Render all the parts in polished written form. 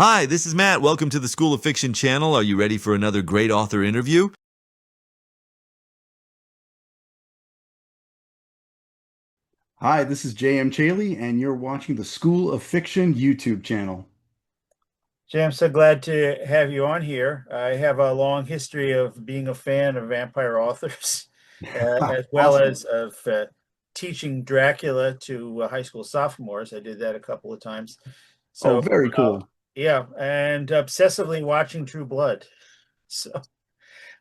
Hi, this is Matt. Welcome to the School of Fiction channel. Are you ready for another great author interview? Hi, this is JM Celi, and you're watching the School of Fiction YouTube channel. Jay, I'm so glad to have you on here. I have a long history of being a fan of vampire authors, as well Awesome. as of teaching Dracula to high school sophomores. I did that a couple of times. Oh, So, very uh, cool. yeah, and obsessively watching True Blood. So,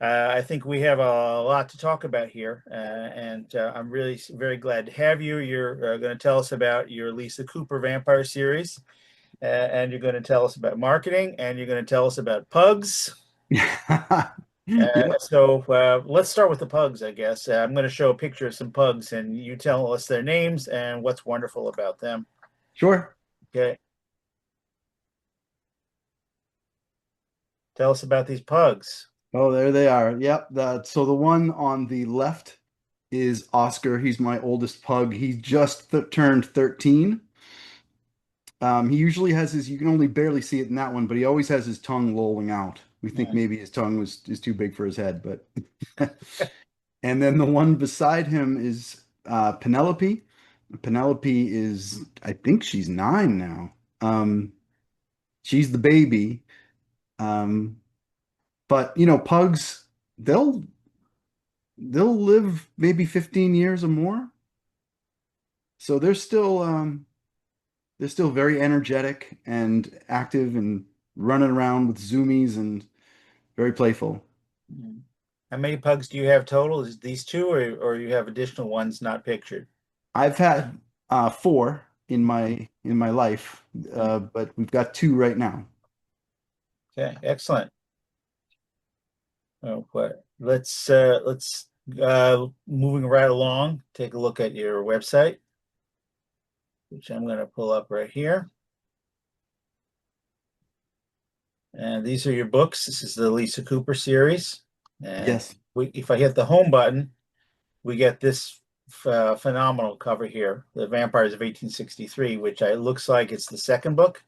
I think we have a lot to talk about here, and I'm really very glad to have you. You're going to tell us about your Lisa Cooper vampire series, and you're going to tell us about marketing, and you're going to tell us about pugs. Yep, So let's start with the pugs, I guess. I'm going to show a picture of some pugs, and you tell us their names and what's wonderful about them. sure. Okay, tell us about these pugs. Oh, there they are. Yep. So the one on the left is Oscar. He's my oldest pug. He just turned 13. He usually has his, you can only barely see it in that one, but he always has his tongue lolling out. We think Mm. maybe his tongue is too big for his head, but and then the one beside him is Penelope. Penelope is, I think she's 9 now. She's the baby. Um, but pugs, they'll they'll live maybe 15 years or more. So they're still very energetic and active and running around with zoomies and very playful. Mm. How many pugs do you have total? Is these two, or you have additional ones not pictured? I've had 4 in my life, Mm. but we've got 2 right now. Okay, excellent. Oh, what? Let's moving right along. Take a look at your website, which I'm going to pull up right here. And these are your books. This is the Lisa Cooper series. And Yes. if I hit the home button, we get this phenomenal cover here, The Vampires of 1863, which looks like it's the second book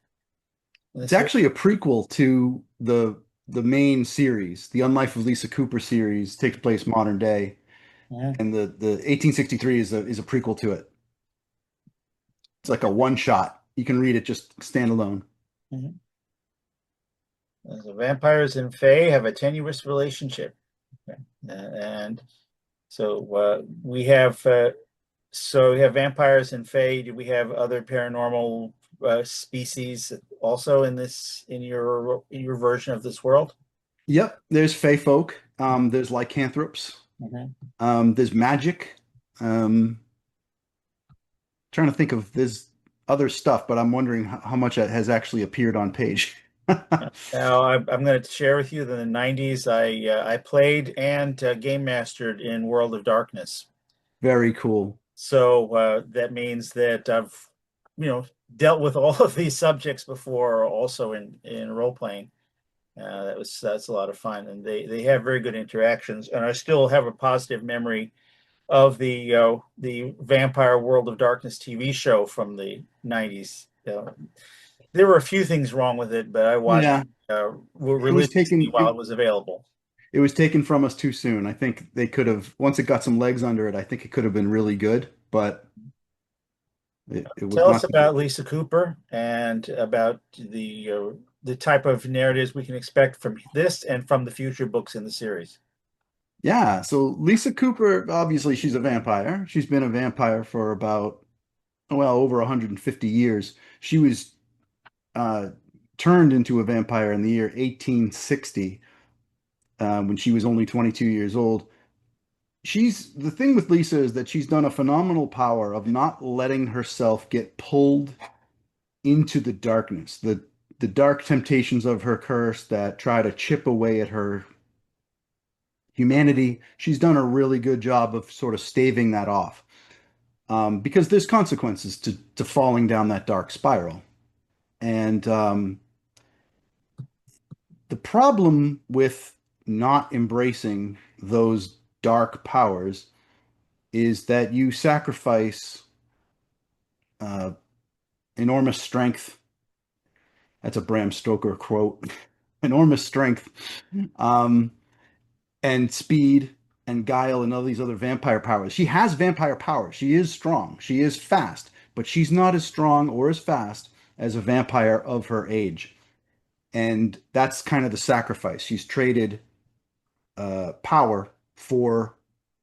in the It's series. actually a prequel to the main series. The Unlife of Lisa Cooper series takes place modern day, Mhm, and the 1863 is a prequel to it. It's like a one shot. You can read it just standalone. mhm. The vampires and Fae have a tenuous relationship. Okay. And so we have vampires and Fae. Do we have other paranormal species also in your version of this world? Yep, there's Fey folk. There's lycanthropes. Mhm. There's magic. Um, Trying to think of there's other stuff, but I'm wondering how much has actually appeared on page. Now, I'm going to share with you that in the 90s, I played and game mastered in World of Darkness. Very cool. So that means that I've, you know, dealt with all of these subjects before, also in role playing. That's a lot of fun, and they have very good interactions. And I still have a positive memory of the Vampire World of Darkness TV show from the 90s. There were a few things wrong with it, but I watched Yeah, it was religiously taken while it was available. it was taken from us too soon. I think they could have once it got some legs under it, I think it could have been really good, but it was Tell us not too good. about Lisa Cooper and about the type of narratives we can expect from this and from the future books in the series. Yeah, so Lisa Cooper, obviously she's a vampire. She's been a vampire for about, well, over 150 years. She was uh, turned into a vampire in the year 1860 when she was only 22 years old. The thing with Lisa is that she's done a phenomenal power of not letting herself get pulled into the darkness, the dark temptations of her curse that try to chip away at her humanity. She's done a really good job of sort of staving that off. Because there's consequences to falling down that dark spiral. And the problem with not embracing those dark powers is that you sacrifice uh, enormous strength That's a Bram Stoker quote. Enormous strength, um, and speed and guile and all these other vampire powers. She has vampire powers. She is strong. She is fast, but she's not as strong or as fast as a vampire of her age. And that's kind of the sacrifice. She's traded power for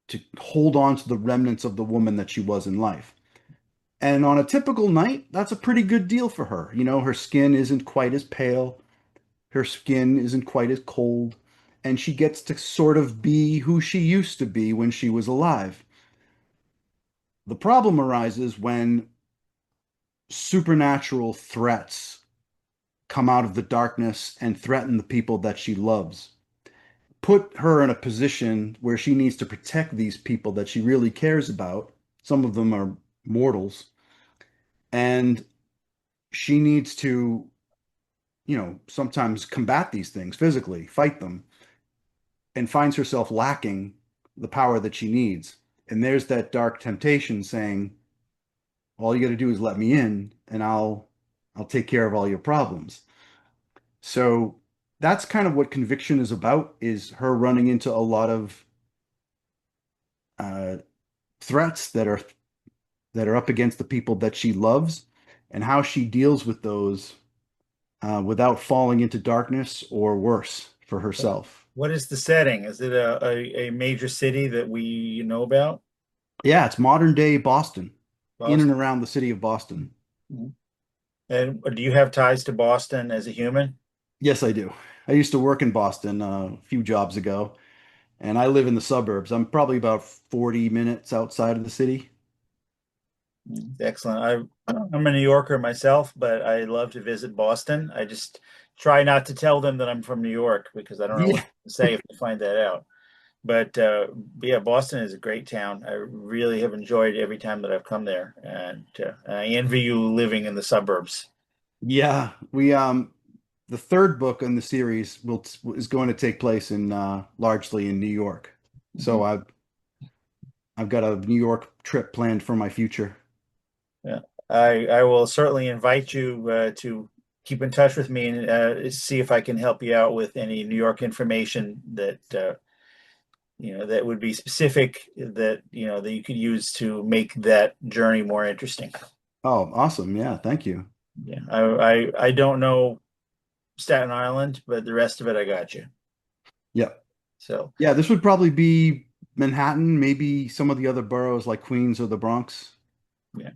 to hold on to the remnants of the woman that she was in life. And on a typical night, that's a pretty good deal for her. You know, her skin isn't quite as pale, her skin isn't quite as cold, and she gets to sort of be who she used to be when she was alive. The problem arises when supernatural threats come out of the darkness and threaten the people that she loves. Put her in a position where she needs to protect these people that she really cares about. Some of them are mortals, and she needs to, sometimes combat these things physically, fight them, and finds herself lacking the power that she needs. And there's that dark temptation saying, all you got to do is let me in and I'll take care of all your problems. So that's kind of what Conviction is about, is her running into a lot of uh, threats that are up against the people that she loves, and how she deals with those without falling into darkness or worse for herself. What is the setting? Is it a major city that we know about? Yeah, it's modern day Boston, in and Boston. around the city of Boston. Mhm. And do you have ties to Boston as a human? Yes, I do. I used to work in Boston a few jobs ago, and I live in the suburbs. I'm probably about 40 minutes outside of the city. Excellent. I'm a New Yorker myself, but I love to visit Boston. I just try not to tell them that I'm from New York because I don't know what Yeah. to say if they find that out. But yeah, Boston is a great town. I really have enjoyed every time that I've come there, and I envy you living in the suburbs. Yeah, we the third book in the series is going to take place in largely in New York. So Mhm. I've got a New York trip planned for my future. Yeah, I will certainly invite you to keep in touch with me and see if I can help you out with any New York information that that would be specific that that you could use to make that journey more interesting. Oh, awesome. Yeah, thank you. Yeah, I don't know Staten Island, but the rest of it I got you. Yeah. So Yeah, this would probably be Manhattan, maybe some of the other boroughs like Queens or the Bronx. yeah,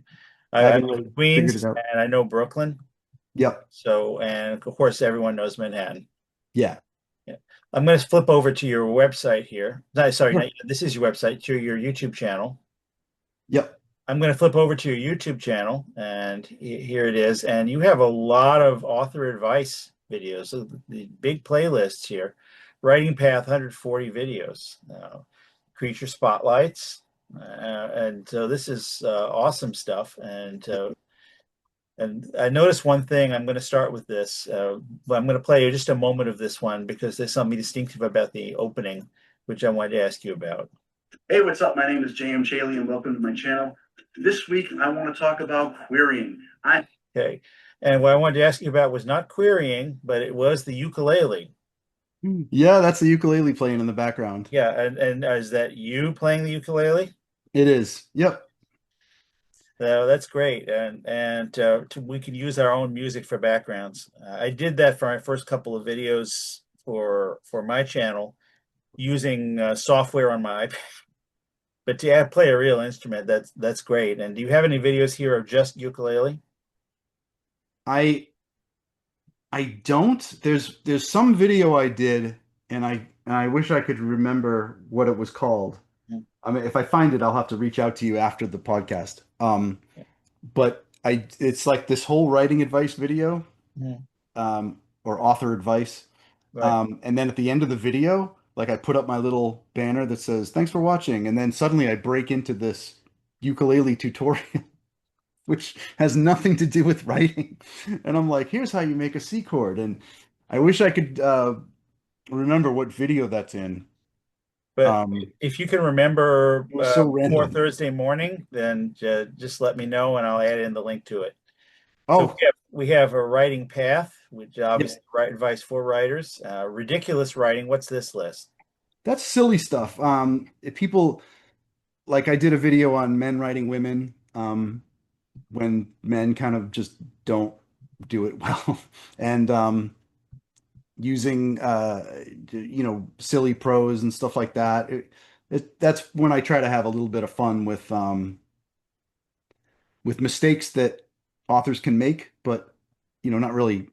I I haven't know really figured it Queens out. and I know Brooklyn. Yep. So and of course everyone knows Manhattan. Yeah. Yeah. I'm going to flip over to your website here. No, sorry, Sure. this is your website, to your YouTube channel. Yep. I'm going to flip over to your YouTube channel, and here it is. And you have a lot of author advice videos, so the big playlists here. Writing Path, 140 videos, creature spotlights, and so this is awesome stuff. And I noticed one thing. I'm going to start with this, but I'm going to play you just a moment of this one because there's something distinctive about the opening, which I wanted to ask you about. Hey, what's up? My name is JM Celi, and welcome to my channel. This week, I want to talk about querying. Okay, and what I wanted to ask you about was not querying, but it was the ukulele. Yeah, that's the ukulele playing in the background. Yeah, and is that you playing the ukulele? It is. Yep. That's great, and we can use our own music for backgrounds. I did that for my first couple of videos for my channel using software on my iPad. But to play a real instrument, that's great. And do you have any videos here of just ukulele? I I don't. There's some video I did, and I wish I could remember what it was called. Mhm. I mean, if I find it, I'll have to reach out to you after the podcast. But it's like this whole writing advice video, Mhm. or author advice. Right. And then at the end of the video, like I put up my little banner that says, "Thanks for watching," and then suddenly I break into this ukulele tutorial, which has nothing to do with writing. And I'm like, here's how you make a C chord. And I wish I could remember what video that's in. But Um, if you can remember it was so before random. Thursday morning, then just let me know and I'll add in the link to it. So Oh, we have a writing path, which Yep. obviously right advice for writers. Ridiculous writing. What's this list? That's silly stuff. If people like I did a video on men writing women, when men kind of just don't do it well. And using silly prose and stuff like that. That's when I try to have a little bit of fun with mistakes that authors can make, but not really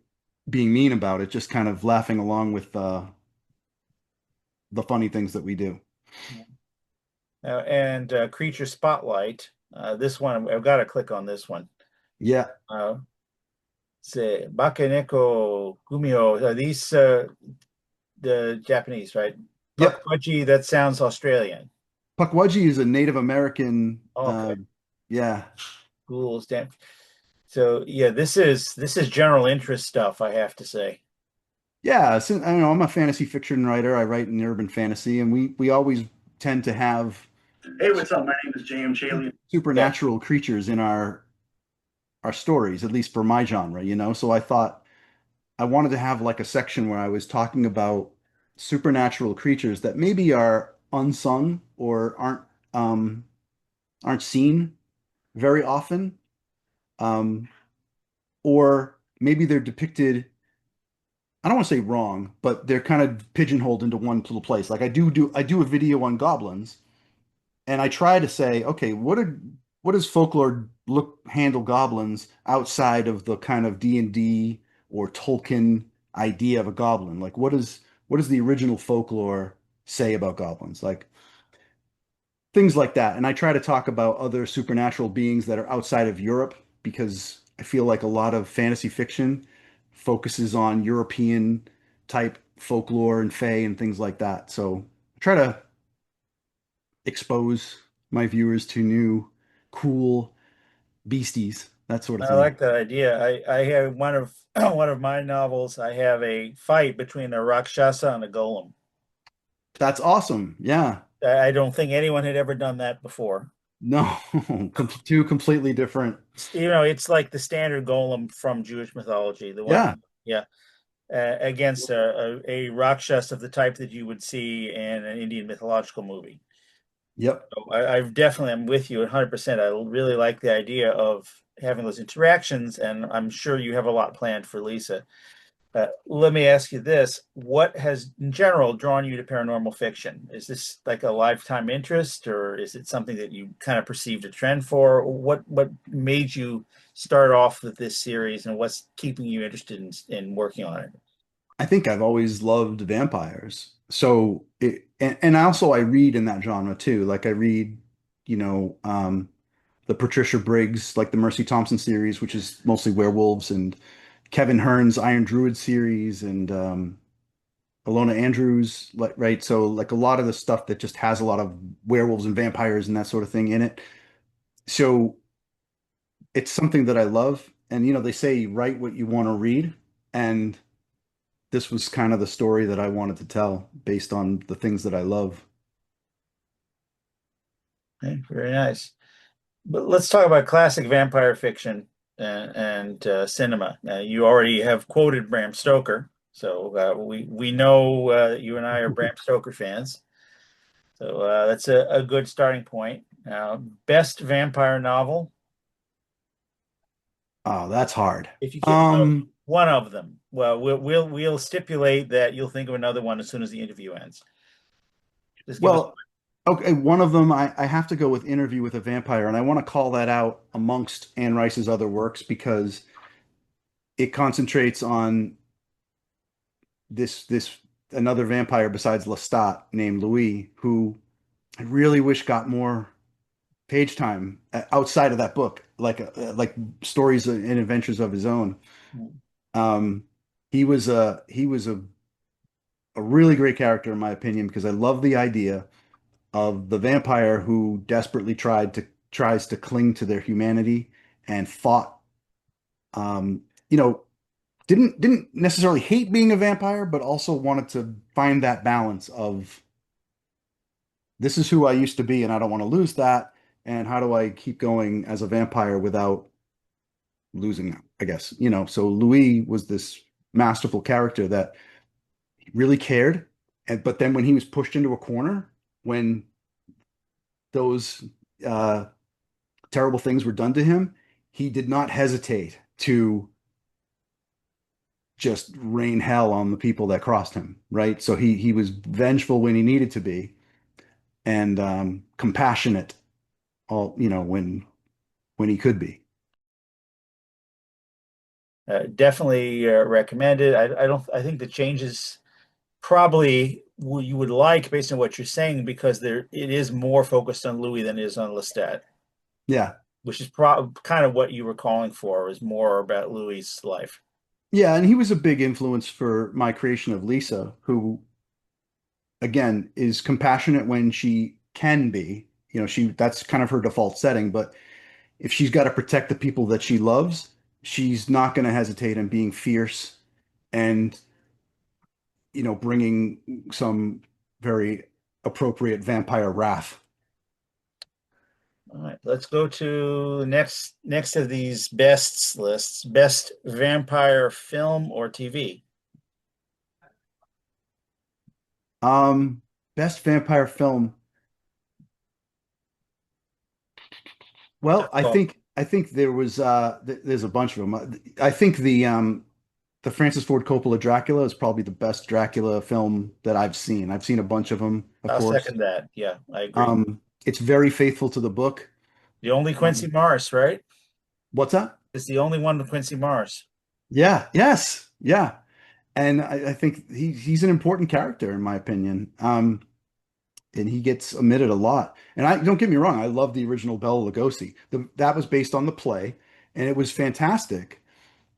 being mean about it, just kind of laughing along with the funny things that we do. And Creature Spotlight. This one, I've got to click on this one. Yeah. Say Bakeneko Gumio. Are these the Japanese, right? Yep. Pukwudgie, that sounds Australian. Pukwudgie is a Native American. Okay. Yeah. Ghouls, damn. So yeah, this is general interest stuff, I have to say. Yeah. So, I don't know. I'm a fantasy fiction writer. I write in urban fantasy, and we always tend to have Hey, what's up? My name is J.M. Celi. Yeah. supernatural creatures in our stories, at least for my genre. So I thought I wanted to have like a section where I was talking about supernatural creatures that maybe are unsung or aren't seen very often, um, or maybe they're depicted. I don't want to say wrong, but they're kind of pigeonholed into one little place. Like I do a video on goblins, and I try to say, okay, what does folklore handle goblins outside of the kind of D&D or Tolkien idea of a goblin? Like what does the original folklore say about goblins? Like things like that. And I try to talk about other supernatural beings that are outside of Europe because I feel like a lot of fantasy fiction focuses on European type folklore and fae and things like that. So I try to expose my viewers to new, cool beasties, that sort of I thing. like that idea. I have one of one of my novels. I have a fight between a Rakshasa and a golem. That's awesome. Yeah. I don't think anyone had ever done that before. No, two completely different. It's like the standard golem from Jewish mythology, the one, Yeah. yeah, against a Rakshas of the type that you would see in an Indian mythological movie. Yep. So I've definitely, I'm with you 100%. I really like the idea of having those interactions, and I'm sure you have a lot planned for Lisa. Let me ask you this. What has, in general, drawn you to paranormal fiction? Is this like a lifetime interest, or is it something that you kind of perceived a trend for? What made you start off with this series, and what's keeping you interested in working on it? I think I've always loved vampires. So and also I read in that genre too. Like I read, you know, the Patricia Briggs, like the Mercy Thompson series, which is mostly werewolves, and Kevin Hearn's Iron Druid series, and Alona Andrews, like right. So like a lot of the stuff that just has a lot of werewolves and vampires and that sort of thing in it. So it's something that I love. And they say write what you want to read. And this was kind of the story that I wanted to tell based on the things that I love. Okay, very nice. But let's talk about classic vampire fiction and cinema. You already have quoted Bram Stoker, so we know that you and I are Bram Stoker fans. So that's a good starting point. Best vampire novel, Oh, that's hard. if you can, well, Um, one of them. Well, we'll stipulate that you'll think of another one as soon as the interview ends. Just give us. well, okay, one of them I have to go with Interview with a Vampire, and I want to call that out amongst Anne Rice's other works because it concentrates on this another vampire besides Lestat named Louis, who I really wish got more page time outside of that book, like stories and adventures of his own. Um, he was a really great character in my opinion because I love the idea of the vampire who desperately tries to cling to their humanity and fought. Um, you know, didn't necessarily hate being a vampire, but also wanted to find that balance of this is who I used to be and I don't want to lose that. And how do I keep going as a vampire without losing that, I guess. So Louis was this masterful character that really cared. And but then when he was pushed into a corner, when those uh, terrible things were done to him, he did not hesitate to just rain hell on the people that crossed him, right? So he was vengeful when he needed to be, and compassionate all when he could be. Definitely recommended. I think the changes probably you would like based on what you're saying because it is more focused on Louis than it is on Lestat, Yeah. which is kind of what you were calling for, is more about Louis's life. Yeah, and he was a big influence for my creation of Lisa, who again is compassionate when she can be. She that's kind of her default setting, but if she's got to protect the people that she loves, she's not going to hesitate in being fierce and bringing some very appropriate vampire wrath. All right, let's go to next of these bests lists. Best vampire film or TV. Best vampire film. Well, I think there's a bunch of them. I think the Francis Ford Coppola Dracula is probably the best Dracula film that I've seen. I've seen a bunch of them, of I'll course. second that. Yeah, I agree. It's very faithful to the book. The only Quincy Um, Morris, right? what's that? It's the only one with Quincy Morris. Yeah, yes, yeah. And I think he's an important character in my opinion. And he gets omitted a lot. And I don't get me wrong, I love the original Bela Lugosi. That was based on the play, and it was fantastic.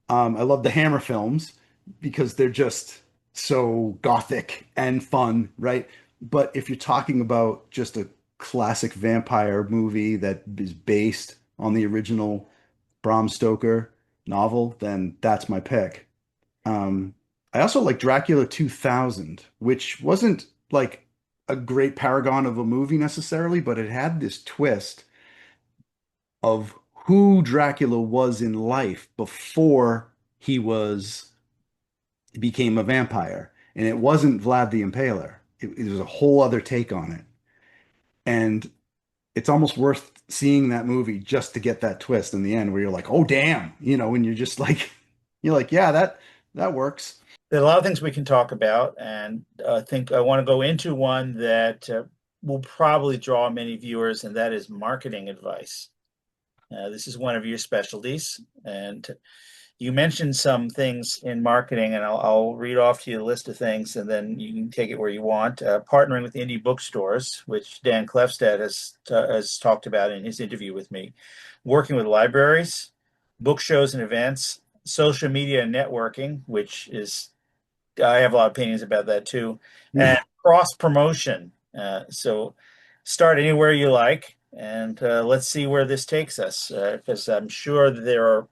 I love the Hammer films because they're just so gothic and fun, right? But if you're talking about just a classic vampire movie that is based on the original Bram Stoker novel, then that's my pick. Um, I also like Dracula 2000, which wasn't like a great paragon of a movie necessarily, but it had this twist of who Dracula was in life before he became a vampire. And it wasn't Vlad the Impaler. It was a whole other take on it. And it's almost worth seeing that movie just to get that twist in the end where you're like, oh damn, when you're just like you're like, yeah, that works. There are a lot of things we can talk about, and I think I want to go into one that will probably draw many viewers, and that is marketing advice. This is one of your specialties, and you mentioned some things in marketing, and I'll read off to you a list of things, and then you can take it where you want. Partnering with indie bookstores, which Dan Klefstad has talked about in his interview with me. Working with libraries, book shows and events, social media and networking, which is I have a lot of opinions about that too, and Yeah. cross promotion. So start anywhere you like, and let's see where this takes us, because I'm sure that there are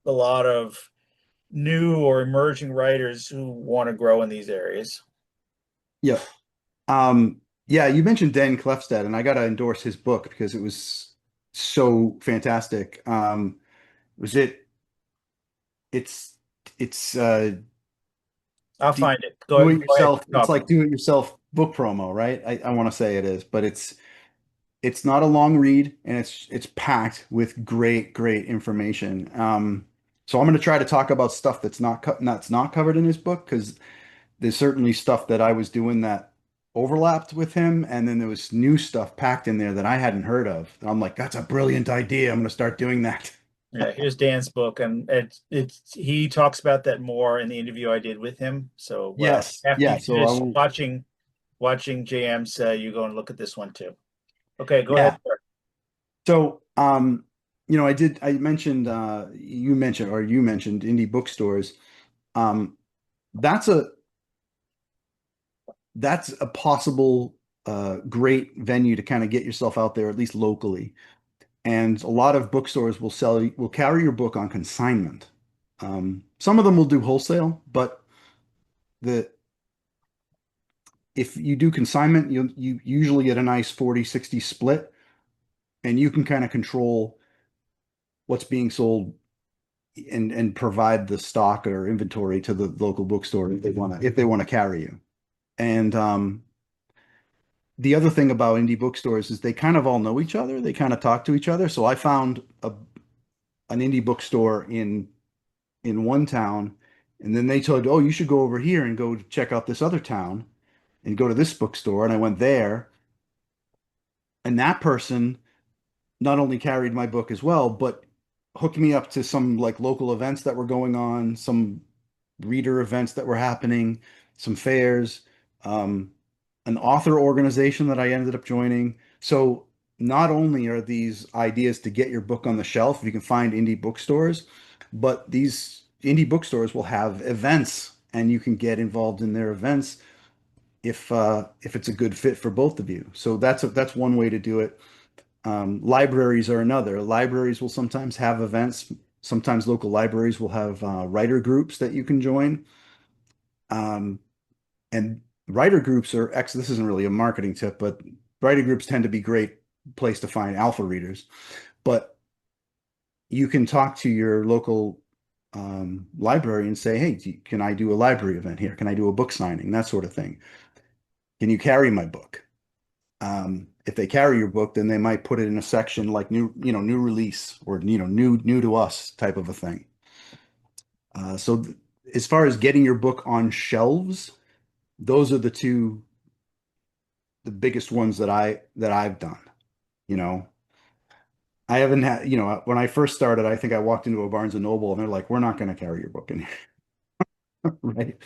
a lot of new or emerging writers who want to grow in these areas. Yeah. Yeah, you mentioned Dan Klefstad, and I got to endorse his book because it was so fantastic. Was it? It's it's I'll do, find it. do it Go ahead. yourself. It's Talk. like do it yourself book promo, right? I want to say it is, but it's not a long read, and it's packed with great information. So I'm going to try to talk about stuff that's not covered in his book because there's certainly stuff that I was doing that overlapped with him, and then there was new stuff packed in there that I hadn't heard of. And I'm like, that's a brilliant idea. I'm going to start doing that. Yeah, here's Dan's book, and he talks about that more in the interview I did with him. So Yes, after you yeah. So I finish will. watching JM's, you go and look at this one too. Okay, go ahead, Yeah. sir. So I mentioned you mentioned indie bookstores. Um, that's a that's a possible great venue to kind of get yourself out there, at least locally. And a lot of bookstores will carry your book on consignment. Some of them will do wholesale, but the if you do consignment, you usually get a nice 40-60 split, and you can kind of control what's being sold and provide the stock or inventory to the local bookstore if they want to carry you. And the other thing about indie bookstores is they kind of all know each other. They kind of talk to each other. So I found an indie bookstore in one town, and then they told, oh, you should go over here and go check out this other town and go to this bookstore. And I went there, and that person not only carried my book as well, but hooked me up to some like local events that were going on, some reader events that were happening, some fairs, um, an author organization that I ended up joining. So not only are these ideas to get your book on the shelf, you can find indie bookstores, but these indie bookstores will have events and you can get involved in their events if it's a good fit for both of you. So that's one way to do it. Libraries are another. Libraries will sometimes have events. Sometimes local libraries will have writer groups that you can join. Um, and writer groups are this isn't really a marketing tip, but writer groups tend to be great place to find alpha readers. But you can talk to your local library and say, hey, can I do a library event here? Can I do a book signing? That sort of thing. Can you carry my book? If they carry your book, then they might put it in a section like new release or new to us type of a thing. So as far as getting your book on shelves, those are the biggest ones that I've done. You know, I haven't had, when I first started, I think I walked into a Barnes and Noble and they're like, we're not going to carry your book in here, right?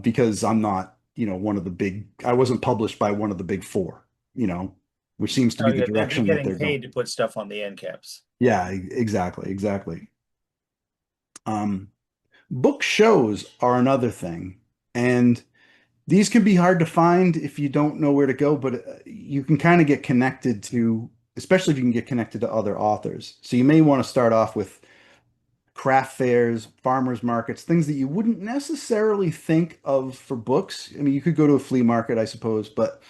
Because I'm not, one of the I wasn't published by one of the big four, which seems to Oh, be the yeah, they're direction that getting they're going. paid to put stuff on the end caps. Yeah, exactly, exactly. Um, Book shows are another thing, and these can be hard to find if you don't know where to go, but you can kind of get connected to, especially if you can get connected to other authors. So you may want to start off with craft fairs, farmers markets, things that you wouldn't necessarily think of for books. I mean, you could go to a flea market, I suppose, but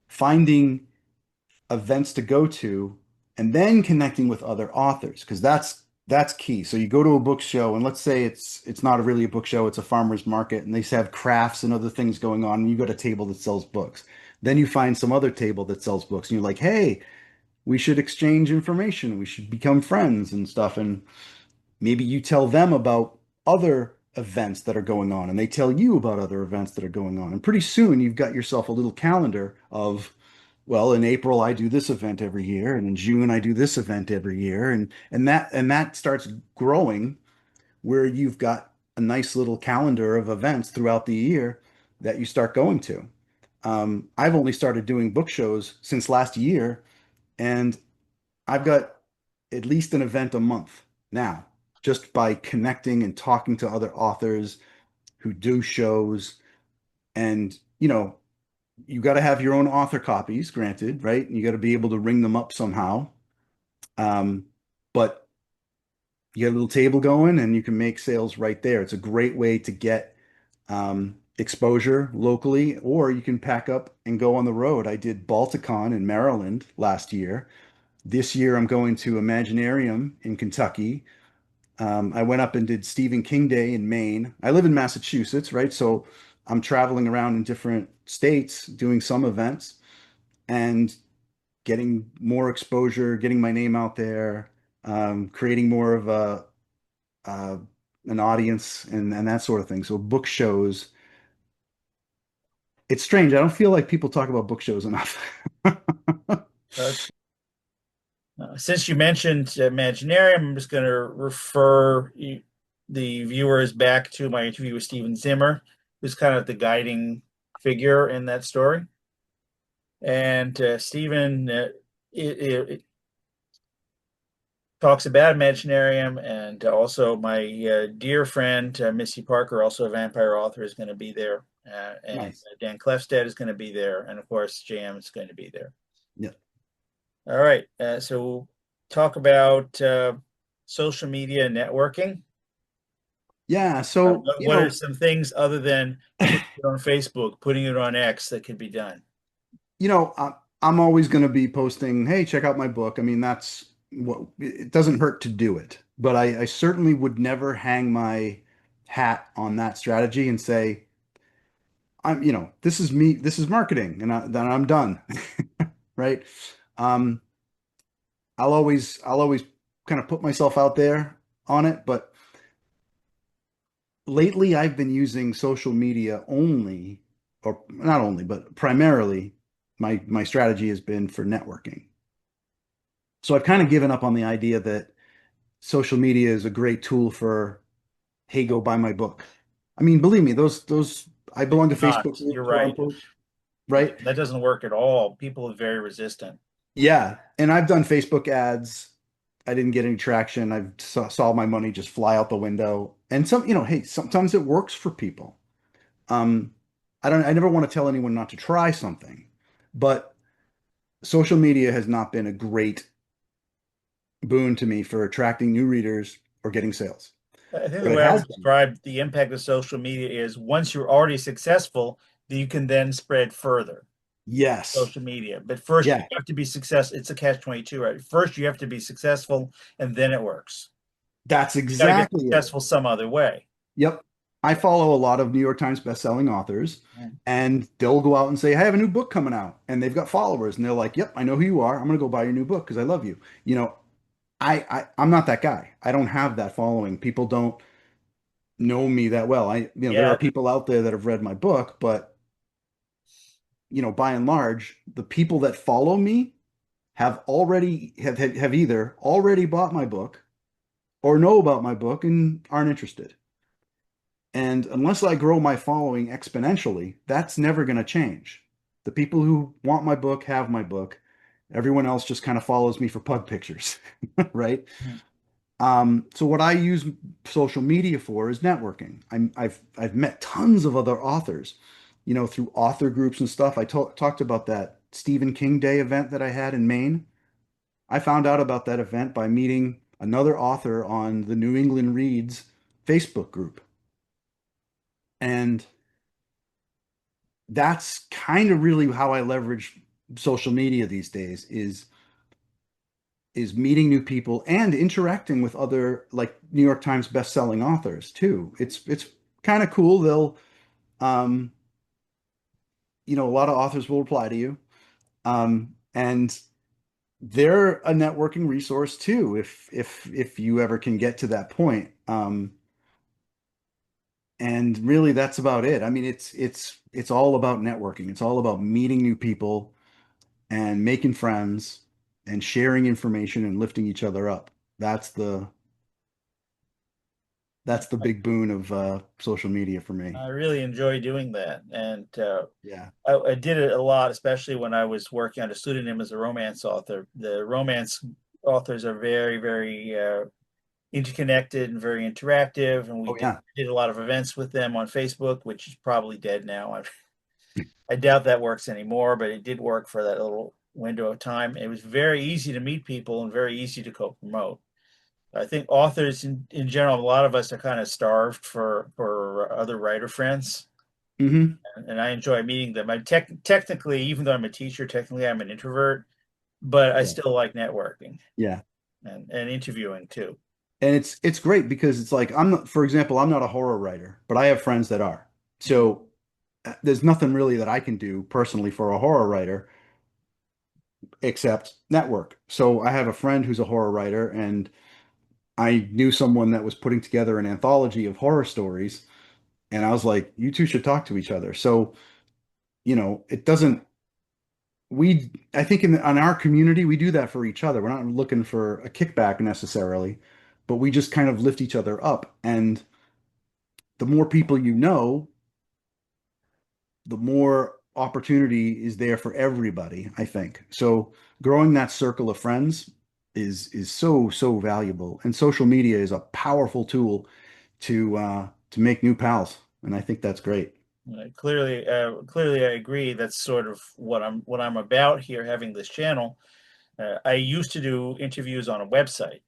finding events to go to and then connecting with other authors because that's key. So you go to a book show and let's say it's not really a book show, it's a farmer's market and they have crafts and other things going on and you got a table that sells books. Then you find some other table that sells books and you're like, "Hey, we should exchange information. We should become friends and stuff." And maybe you tell them about other events that are going on and they tell you about other events that are going on. And pretty soon you've got yourself a little calendar of, well, in April I do this event every year, and in June I do this event every year, and that starts growing where you've got a nice little calendar of events throughout the year that you start going to. I've only started doing book shows since last year, and I've got at least an event a month now, just by connecting and talking to other authors who do shows. And, you got to have your own author copies, granted, right? You got to be able to ring them up somehow. Um, but you get a little table going and you can make sales right there. It's a great way to get exposure locally, or you can pack up and go on the road. I did Balticon in Maryland last year. This year I'm going to Imaginarium in Kentucky. I went up and did Stephen King Day in Maine. I live in Massachusetts, right? So I'm traveling around in different states doing some events and getting more exposure, getting my name out there, creating more of uh, an audience and that sort of thing. So book shows, it's strange. I don't feel like people talk about book shows enough. That's since you mentioned Imaginarium, I'm just going to refer the viewers back to my interview with Steven Zimmer, who's kind of the guiding figure in that story. And Stephen it talks about Imaginarium, and also my dear friend Missy Parker, also a vampire author, is going to be there, and Nice. Dan Klefstad is going to be there, and of course JM is going to be there. Yeah. All right, so we'll talk about social media networking. Yeah. So, What are some things other than putting it on Facebook, putting it on X that could be done? I'm always going to be posting, hey, check out my book. I mean, that's what it doesn't hurt to do it. but I certainly would never hang my hat on that strategy and say, this is me, this is marketing, and then I'm done, right? Um, I'll always kind of put myself out there on it, but lately I've been using social media only, or not only, but primarily my strategy has been for networking. So I've kind of given up on the idea that social media is a great tool for, hey, go buy my book. I mean, believe me, those I belong to Not, Facebook you're groups where I'm right. right? That doesn't work at all. People are very resistant. Yeah, and I've done Facebook ads. I didn't get any traction. Saw my money just fly out the window. And hey, sometimes it works for people. Um, I never want to tell anyone not to try something, but social media has not been a great boon to me for attracting new readers or getting sales. I think the What it way I has would been, describe the impact of social media is once you're already successful, you can then spread further yes, social media. But first, you yeah, have to be successful. It's a catch-22, right? First, you have to be successful, and then it works. that's You got to get exactly it. successful some other way. Yep. I follow a lot of New York Times bestselling authors, Mm. and they'll go out and say, "I have a new book coming out," and they've got followers, and they're like, "Yep, I know who you are. I'm gonna go buy your new book because I love you." I'm not that guy. I don't have that following. People don't know me that well. There are Yeah, people out there that have read my book, but by and large, the people that follow me have either already bought my book or know about my book and aren't interested. And unless I grow my following exponentially, that's never going to change. The people who want my book have my book. Everyone else just kind of follows me for pug pictures, right? Mhm. So what I use social media for is networking. I've met tons of other authors, through author groups and stuff. I talked about that Stephen King Day event that I had in Maine. I found out about that event by meeting another author on the New England Reads Facebook group. And that's kind of really how I leverage social media these days is meeting new people and interacting with other like New York Times best-selling authors too. It's kind of cool. Um, a lot of authors will reply to you. And they're a networking resource too, if you ever can get to that point. And really that's about it. I mean, it's all about networking. It's all about meeting new people and making friends and sharing information and lifting each other up. That's the that's the big boon of social media for me. I really enjoy doing that. And Yeah. I did it a lot, especially when I was working on a pseudonym as a romance author. The romance authors are very, very interconnected and very interactive. And we Oh yeah. did a lot of events with them on Facebook, which is probably dead now. I doubt that works anymore, but it did work for that little window of time. It was very easy to meet people and very easy to co-promote. I think authors in general, a lot of us are kind of starved for other writer friends, Hmm. and I enjoy meeting them. Technically, even though I'm a teacher, technically I'm an introvert, but I Yeah. still like networking Yeah. and interviewing too. And it's great because it's like I'm not, for example, I'm not a horror writer, but I have friends that are. So there's nothing really that I can do personally for a horror writer except network. So I have a friend who's a horror writer, and I knew someone that was putting together an anthology of horror stories, and I was like, you two should talk to each other. So, it doesn't I think on our community, we do that for each other. We're not looking for a kickback necessarily, but we just kind of lift each other up. And the more people you know, the more opportunity is there for everybody, I think. So growing that circle of friends is so valuable. And social media is a powerful tool to make new pals. And I think that's great. Clearly, I agree. That's sort of what I'm about here, having this channel. I used to do interviews on a website,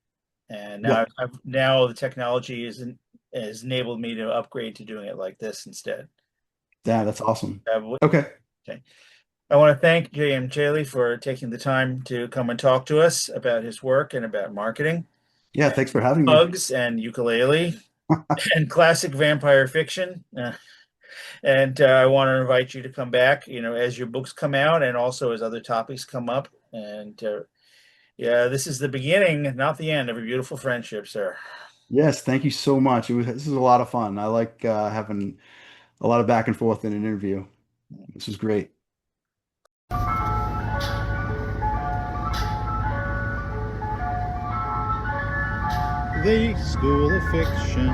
and now Yep. now the technology has enabled me to upgrade to doing it like this instead. Yeah, that's awesome. Uh, Okay. okay. I want to thank J.M. Celi for taking the time to come and talk to us about his work and about marketing. Yeah, thanks for having me. Bugs and ukulele and classic vampire fiction. And I want to invite you to come back, as your books come out and also as other topics come up. And yeah, this is the beginning, not the end of a beautiful friendship, sir. Yes, thank you so much. This is a lot of fun. I like having a lot of back and forth in an interview. This is great. The School of Fiction.